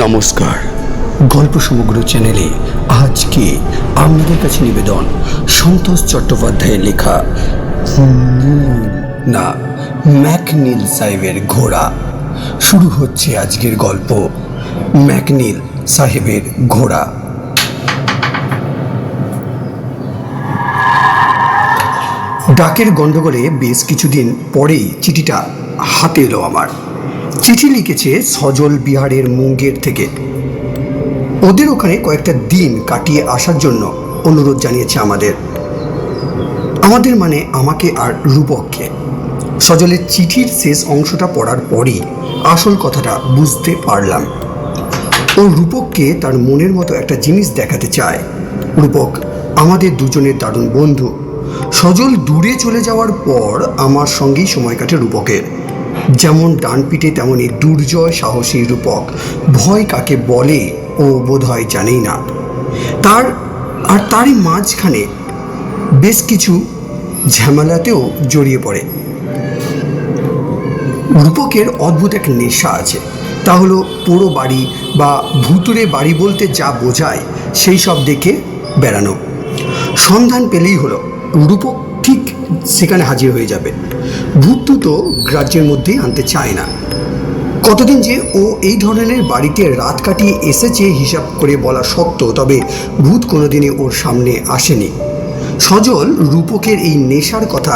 নমস্কার, গল্প সমগ্র চ্যানেলে আজকে আপনাদের কাছে নিবেদন সন্তোষ চট্টোপাধ্যায়ের লেখা না ম্যাকনিল সাহেবের ঘোড়া। শুরু হচ্ছে আজকের গল্প ম্যাকনিল সাহেবের ঘোড়া। ডাকের গন্ডগোলে বেশ কিছুদিন পরেই চিঠিটা হাতে এলো আমার। চিঠি লিখেছে সজল বিহারের মুঙ্গের থেকে। ওদের ওখানে কয়েকটা দিন কাটিয়ে আসার জন্য অনুরোধ জানিয়েছে আমাদের মানে আমাকে আর রূপককে। সজলের চিঠির শেষ অংশটা পড়ার পরই আসল কথাটা বুঝতে পারলাম। ও রূপককে তার মনের মতো একটা জিনিস দেখাতে চায়। রূপক আমাদের দুজনের দারুণ বন্ধু। সজল দূরে চলে যাওয়ার পর আমার সঙ্গেই সময় কাটে রূপকের। যেমন ডান পিঠে তেমনই দুর্জয় সাহসী রূপক। ভয় কাকে বলে ও বোধহয় জানেই না। তারই মাঝখানে বেশ কিছু ঝামেলাতেও জড়িয়ে পড়ে। রূপকের অদ্ভুত এক নেশা আছে, তা হলো পোড়ো বাড়ি বা ভুতুরে বাড়ি বলতে যা বোঝায় সেই সব দেখে বেড়ানো। সন্ধান পেলেই হলো রূপক ঠিক সেখানে হাজির হয়ে যাবে। ভূত তো গ্রাহ্যের মধ্যেই আনতে চায় না। কতদিন যে ও এই ধরনের বাড়িতে রাত কাটিয়ে এসেছে হিসাব করে বলা শক্ত, তবে ভূত কোনোদিনই ওর সামনে আসেনি। সজল রূপকের এই নেশার কথা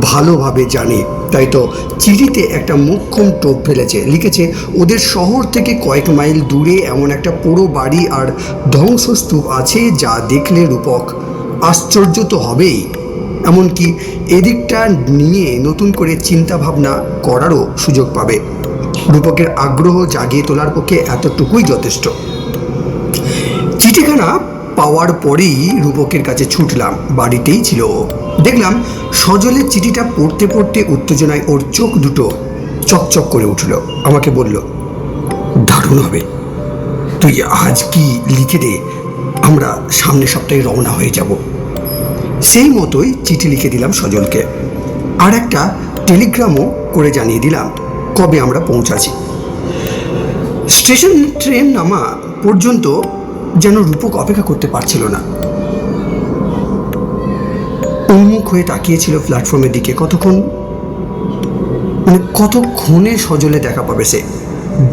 ভালোভাবে জানে, তাই তো চিঠিতে একটা মোক্ষম টোপ ফেলেছে। লিখেছে ওদের শহর থেকে কয়েক মাইল দূরে এমন একটা পোড়ো বাড়ি আর ধ্বংসস্তূপ আছে যা দেখলে রূপক আশ্চর্য তো হবেই, এমনকি এদিকটা নিয়ে নতুন করে চিন্তা ভাবনা করারও সুযোগ পাবে। রূপকের আগ্রহ জাগিয়ে তোলার পক্ষে এতটুকুই যথেষ্ট। চিঠিখানা পাওয়ার পরেই রূপকের কাছে ছুটলাম। বাড়িতেই ছিল ও। দেখলাম সজলের চিঠিটা পড়তে পড়তে উত্তেজনায় ওর চোখ দুটো চকচক করে উঠল। আমাকে বলল, দারুণ হবে, তুই আজ কি লিখে দে, আমরা সামনের সপ্তাহে রওনা হয়ে যাব। সেই মতোই চিঠি লিখে দিলাম সজলকে, আর একটা টেলিগ্রামও করে জানিয়ে দিলাম কবে আমরা পৌঁছাচ্ছি। স্টেশন ট্রেন নামা পর্যন্ত যেন রূপক অপেক্ষা করতে পারছিল না। উন্মুখ হয়ে তাকিয়েছিল প্ল্যাটফর্মের দিকে। কতক্ষণে সজলে দেখা পাবে সে।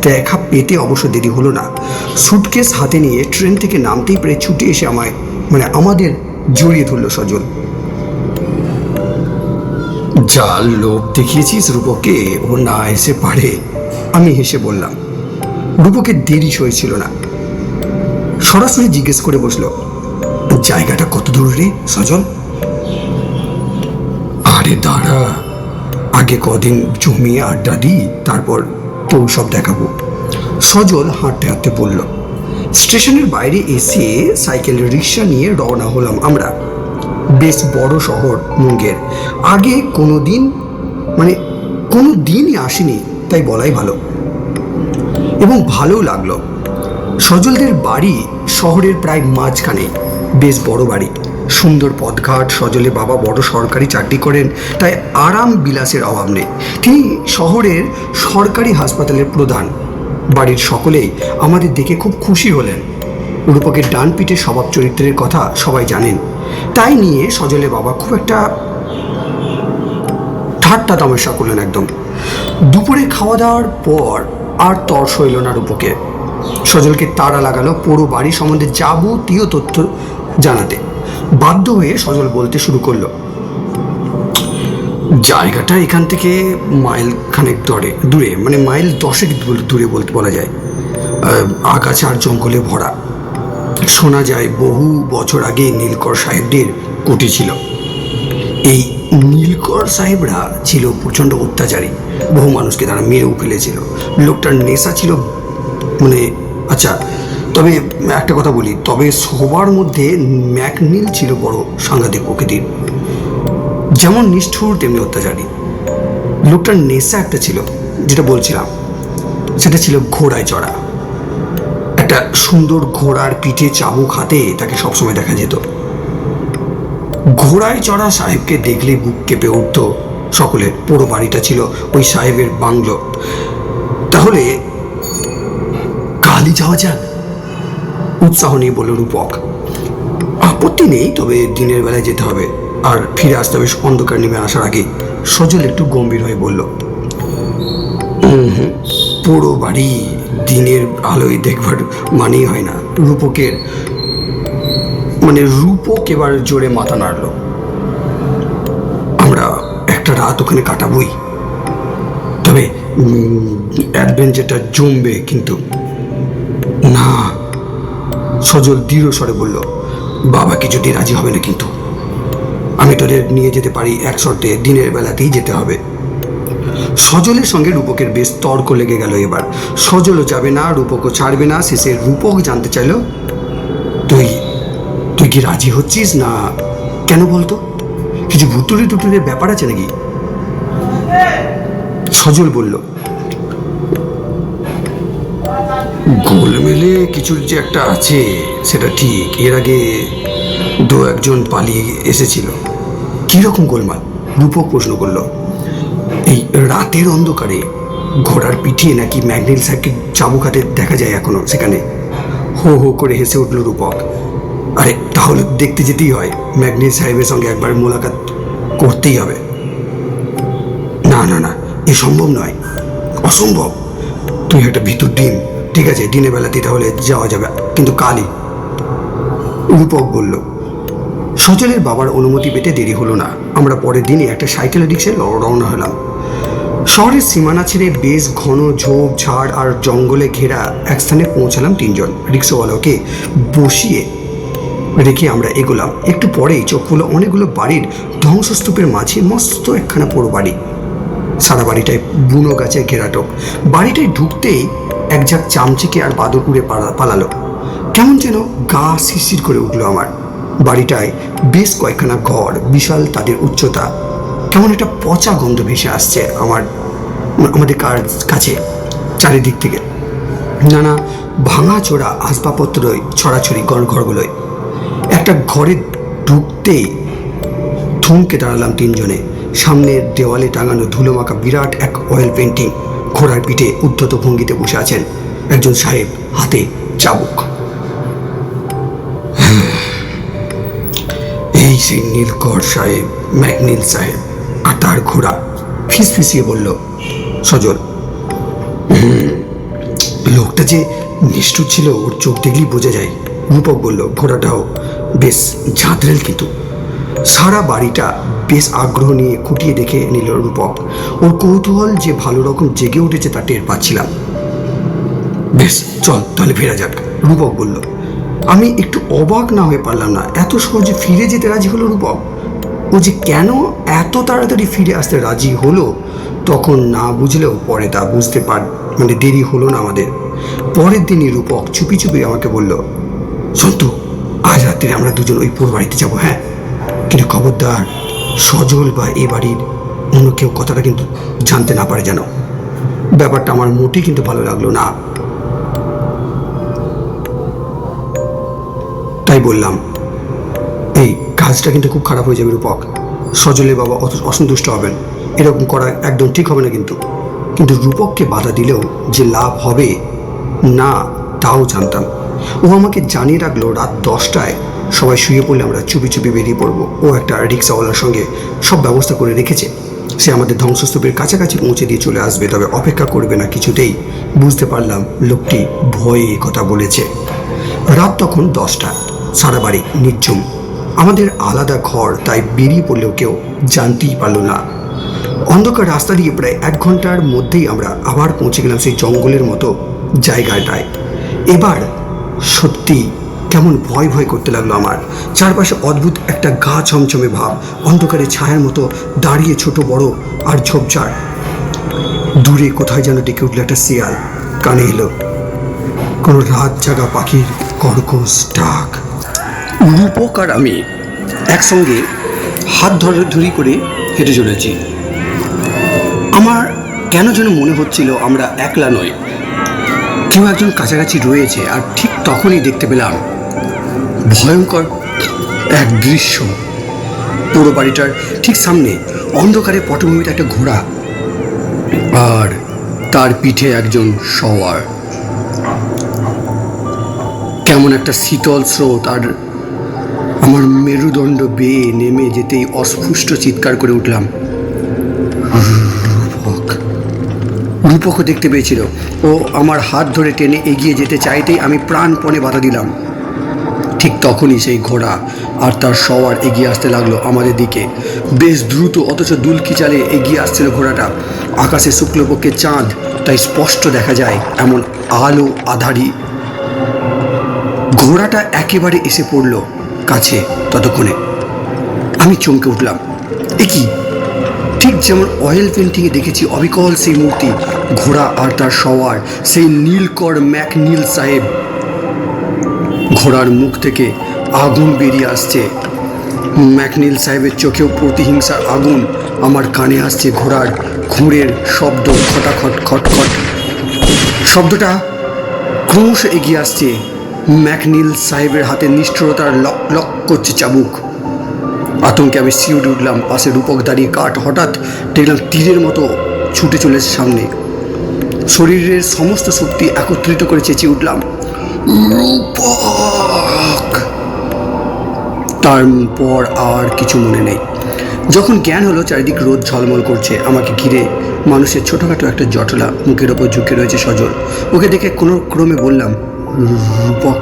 দেখা পেতে অবশ্য দেরি হলো না। সুটকেস হাতে নিয়ে ট্রেন থেকে নামতেই প্রায় ছুটে এসে আমাদের জড়িয়ে ধরল সজল। যা লোভ দেখিয়েছিস রূপককে, ও না এসে পারে, আমি হেসে বললাম। রূপকের দেরি সইছিল না, সরাসরি জিজ্ঞেস করে বসলো, জায়গাটা কত দূর রে সজল? আরে দাঁড়া, আগে কদিন জমিয়ে আড্ডা দিই, তারপর তো সব দেখাবো। সজল হাঁটতে হাঁটতে বলল। স্টেশনের বাইরে এসে সাইকেল রিক্সা নিয়ে রওনা হলাম আমরা। বেশ বড় শহর মুঙ্গের। আগে কোনো দিনই আসেনি, তাই বলাই ভালো, এবং ভালোও লাগলো। সজলদের বাড়ি শহরের প্রায় মাঝখানে। বেশ বড় বাড়ি, সুন্দর পথঘাট। সজলে বাবা বড় সরকারি চাকরি করেন, তাই আরাম বিলাসের অভাব নেই। তিনি শহরের সরকারি হাসপাতালের প্রধান। বাড়ির সকলেই আমাদের দেখে খুব খুশি হলেন। রূপকের ডান পিঠে স্বভাব চরিত্রের কথা সবাই জানেন, তাই নিয়ে সজলে বাবা খুব একটা ঠাট্টা তামাশা করলেন একদম। দুপুরে খাওয়া দাওয়ার পর আর তর সইল না রূপকে। সজলকে তাড়া লাগালো পুরো বাড়ি সম্বন্ধে যাবতীয় তথ্য জানাতে। বাধ্য হয়ে সজল বলতে শুরু করলো, জায়গাটা এখান থেকে মাইল খানেক দূরে, মাইল 10 দূরে বলতে বলা যায়। আগাছা আর জঙ্গলে ভরা। শোনা যায় বহু বছর আগে নীলকর সাহেবদের কুটি ছিল। এই নীলকর সাহেবরা ছিল প্রচণ্ড অত্যাচারী। বহু মানুষকে তারা মেরেও ফেলেছিল। লোকটার নেশা ছিল আচ্ছা, তবে একটা কথা বলি, তবে সবার মধ্যে ম্যাকনিল ছিল বড় সাংঘাতিক প্রকৃতির। যেমন নিষ্ঠুর তেমনি অত্যাচারী। লোকটার নেশা একটা ছিল, যেটা বলছিলাম, সেটা ছিল ঘোড়ায় চড়া। একটা সুন্দর ঘোড়ার পিঠে চাবুক হাতে তাকে সবসময় দেখা যেত। ঘোড়ায় চড়া সাহেবকে দেখলে বুক কেঁপে উঠত সকলের। পুরো বাড়িটা ছিল ওই সাহেবের বাংলো। তাহলে কালই যাওয়া যাক, উৎসাহ নিয়ে বলল রূপক। আপত্তি নেই, তবে দিনের বেলায় যেতে হবে, আর ফিরে আসতে হবে অন্ধকার নেমে আসার আগে। সজল একটু গম্ভীর হয়ে বলল, পুরো বাড়ি দিনের আলোয় দেখবার মানেই হয় না। রূপক এবার জোরে মাথা নাড়ল। আমরা একটা রাত ওখানে কাটাবই, তবে অ্যাডভেঞ্চারটা জমবে কিন্তু। না, সজল দৃঢ় স্বরে বলল, বাবা কিছুতেই রাজি হবে না কিন্তু। আমি তোদের নিয়ে যেতে পারি, এক শর্তে, দিনের বেলাতেই যেতে হবে। সজলের সঙ্গে রূপকের বেশ তর্ক লেগে গেল এবার। সজলও যাবে না, রূপকও ছাড়বে না। শেষে রূপক জানতে চাইল, তুই কি রাজি হচ্ছিস না? কেন বলতো, কিছু ভুতুরে টুতুরের ব্যাপার আছে নাকি? সজল বলল, গোলমেলে কিছু যে একটা আছে সেটা ঠিক। এর আগে দু একজন পালিয়ে এসেছিল। কিরকম গোলমাল? রূপক প্রশ্ন করল। এই রাতের অন্ধকারে ঘোড়ার পিঠে নাকি ম্যাগনিল সাহেবকে চাবুক হাতে দেখা যায় এখনো সেখানে। হো হো করে হেসে উঠল রূপক। আরে তাহলে দেখতে যেতেই হয়, ম্যাগনিল সাহেবের সঙ্গে একবার মোলাকাত করতেই হবে। না না না, এ সম্ভব নয়, অসম্ভব। তুই একটা ভিতর ডিম। ঠিক আছে, দিনের বেলাতেই তাহলে যাওয়া যাবে, কিন্তু কালই, রূপক বলল। সজলের বাবার অনুমতি পেতে দেরি হলো না। আমরা পরের দিনই একটা সাইকেল রিক্সায় রওনা হলাম। শহরের সীমানা ছেড়ে বেশ ঘন ঝোপ ঝাড় আর জঙ্গলে ঘেরা এক স্থানে পৌঁছালাম। তিনজন রিক্সাওয়ালাকে বসিয়ে রেখে আমরা এগোলাম। একটু পরেই চোখ হলো অনেকগুলো বাড়ির ধ্বংসস্তূপের মাঝে মস্ত একখানা পুরো বাড়ি। সারা বাড়িটায় বুনো গাছে ঘেরাটো। বাড়িটায় ঢুকতেই এক ঝাঁক চামচিকে আর বাদর উড়ে পালালো। কেমন যেন গা শিরশির করে উঠলো আমার। বাড়িটায় বেশ কয়েকখানা ঘর, বিশাল তাদের উচ্চতা। কেমন একটা পচা গন্ধ ভেসে আসছে আমাদের কাছে চারিদিক থেকে। নানা ভাঙা চোরা আসবাবপত্র ছড়াছড়ি ঘরগুলোয়। একটা ঘরে ঢুকতেই থমকে দাঁড়ালাম তিনজনে। সামনের দেওয়ালে টাঙানো ধুলোমাখা বিরাট এক অয়েল পেন্টিং। ঘোড়ার পিঠে উদ্ধত ভঙ্গিতে বসে আছেন একজন সাহেব, হাতে চাবুক। এই সেই নীলকর সাহেব, ম্যাগনিল সাহেব আর তার ঘোড়া, ফিসফিসিয়ে বলল সজল। লোকটা যে নিষ্ঠুর ছিল, ওর চোখ দেখলেই বোঝা যায়, রূপক বলল। ঘোড়াটাও বেশ ঝাঁতরেল কিন্তু। সারা বাড়িটা বেশ আগ্রহ নিয়ে খুঁটিয়ে দেখে নিল রূপক। ওর কৌতূহল যে ভালো রকম জেগে উঠেছে তা টের পাচ্ছিলাম। বেশ, চল তাহলে ফেরা যাক, রূপক বলল। আমি একটু অবাক না হয়ে পারলাম না, এত সহজে ফিরে যেতে রাজি হলো রূপক। ও যে কেন এত তাড়াতাড়ি ফিরে আসতে রাজি হলো তখন না বুঝলেও পরে তা বুঝতে দেরি হলো না আমাদের। পরের দিনই রূপক চুপি চুপি আমাকে বলল, সন্তু, আজ রাত্রে আমরা দুজন ওই পুরো বাড়িতে যাবো। হ্যাঁ, কিন্তু খবরদার সজল বা এ বাড়ির অন্য কেউ কথাটা কিন্তু জানতে না পারে যেন। ব্যাপারটা আমার মোটেই কিন্তু ভালো লাগলো না। তাই বললাম, এই কাজটা কিন্তু খুব খারাপ হয়ে যাবে রূপক। সজলের বাবা অসন্তুষ্ট হবেন, এরকম করা একদম ঠিক হবে না কিন্তু। কিন্তু রূপককে বাধা দিলেও যে লাভ হবে না তাও জানতাম। ও আমাকে জানিয়ে রাখলো রাত 10টায় সবাই শুয়ে পড়লে আমরা চুপি চুপি বেরিয়ে পড়বো। ও একটা রিক্সাওয়ালার সঙ্গে সব ব্যবস্থা করে রেখেছে। সে আমাদের ধ্বংসস্তূপের কাছাকাছি পৌঁছে দিয়ে চলে আসবে, তবে অপেক্ষা করবে না কিছুতেই। বুঝতে পারলাম লোকটি ভয়ে কথা বলেছে। রাত তখন 10টা। সারা বাড়ি নির্ঝুম। আমাদের আলাদা ঘর, তাই বেরিয়ে পড়লেও কেউ জানতেই পারল না। অন্ধকার রাস্তা দিয়ে প্রায় 1 ঘন্টার মধ্যেই আমরা আবার পৌঁছে গেলাম সেই জঙ্গলের মতো জায়গাটায়। এবার সত্যি কেমন ভয় ভয় করতে লাগলো আমার। চারপাশে অদ্ভুত একটা গা ছমছমে ভাব। অন্ধকারে ছায়ার মতো দাঁড়িয়ে ছোট বড় আর ঝোপঝাড়। দূরে কোথায় যেন ডেকে উঠলো একটা শিয়াল। কানে এলো কোনো রাত জাগা পাখির কর্কশ ডাক। রূপক আর আমি একসঙ্গে হাত ধরাধরি করে হেঁটে চলেছি। আমার কেন যেন মনে হচ্ছিল আমরা একলা নই, কেউ একজন কাছাকাছি রয়েছে। আর ঠিক তখনই দেখতে পেলাম ভয়ঙ্কর এক দৃশ্য। পুরো বাড়িটার ঠিক সামনে অন্ধকারে পটভূমিতে একটা ঘোড়া, আর তার পিঠে একজন সওয়ার। কেমন একটা শীতল স্রোত, আর আমার মেরুদণ্ড বেয়ে নেমে যেতেই অস্ফুষ্ট চিৎকার করে উঠলাম, রূপক। রূপকও দেখতে পেয়েছিল। ও আমার হাত ধরে টেনে এগিয়ে যেতে চাইতেই আমি প্রাণপণে বাধা দিলাম। ঠিক তখনই সেই ঘোড়া আর তার সওয়ার এগিয়ে আসতে লাগলো আমাদের দিকে। বেশ দ্রুত, অথচ দুলকি চালে এগিয়ে আসছিল ঘোড়াটা। আকাশে শুক্লপক্ষের চাঁদ, তাই স্পষ্ট দেখা যায় এমন আলো আধারি। ঘোড়াটা একেবারে এসে পড়ল কাছে। ততক্ষণে আমি চমকে উঠলাম। এ কি? ঠিক যেমন অয়েল পেন্টিংয়ে দেখেছি অবিকল সেই মূর্তি, ঘোড়া আর তার সওয়ার, সেই নীলকর ম্যাকনিল সাহেব। ঘোড়ার মুখ থেকে আগুন বেরিয়ে আসছে। ম্যাকনিল সাহেবের চোখেও প্রতিহিংসার আগুন। আমার কানে আসছে ঘোড়ার খুঁড়ের শব্দ, খটাখট খটখট। শব্দটা ক্রমশ এগিয়ে আসছে। ম্যাকনিল সাহেবের হাতে নিষ্ঠুরতার লক লক করছে চাবুক। আতঙ্কে আমি শিউরে উঠলাম। পাশে রূপক দাঁড়িয়ে কাঠ। হঠাৎ দেখলাম তীরের মতো ছুটে চলেছে সামনে। শরীরের সমস্ত শক্তি একত্রিত করে চেঁচিয়ে উঠলাম, রূপক। তারপর আর কিছু মনে নেই। যখন জ্ঞান হলো, চারিদিক রোদ ঝলমল করছে। আমাকে ঘিরে মানুষের ছোটোখাটো একটা জটলা, মুখের ওপর ঝুঁকে রয়েছে সজল। ওকে দেখে কোনো ক্রমে বললাম, রূপক।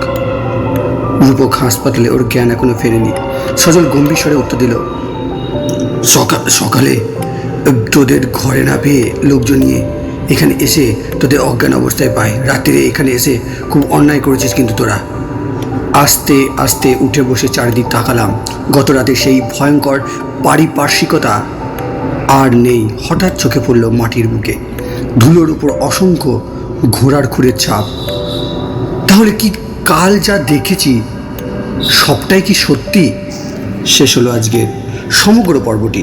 রূপক হাসপাতালে, ওর জ্ঞান এখনো ফেরেনি। সজল গম্ভীর স্বরে উত্তর দিল, সকালে তোদের ঘরে না পেয়ে লোকজন নিয়ে এখানে এসে তোদের অজ্ঞান অবস্থায় পায়। রাত্রিরে এখানে এসে খুব অন্যায় করেছিস কিন্তু তোরা। আস্তে আস্তে উঠে বসে চারিদিক তাকালাম। গত রাতে সেই ভয়ঙ্কর পারিপার্শ্বিকতা আর নেই। হঠাৎ চোখে পড়ল মাটির বুকে, ধুলোর উপর অসংখ্য ঘোড়ার খুরের ছাপ। তাহলে কি কাল যা দেখেছি সবটাই কি সত্যি? শেষ হলো আজকের সমগ্র পর্বটি।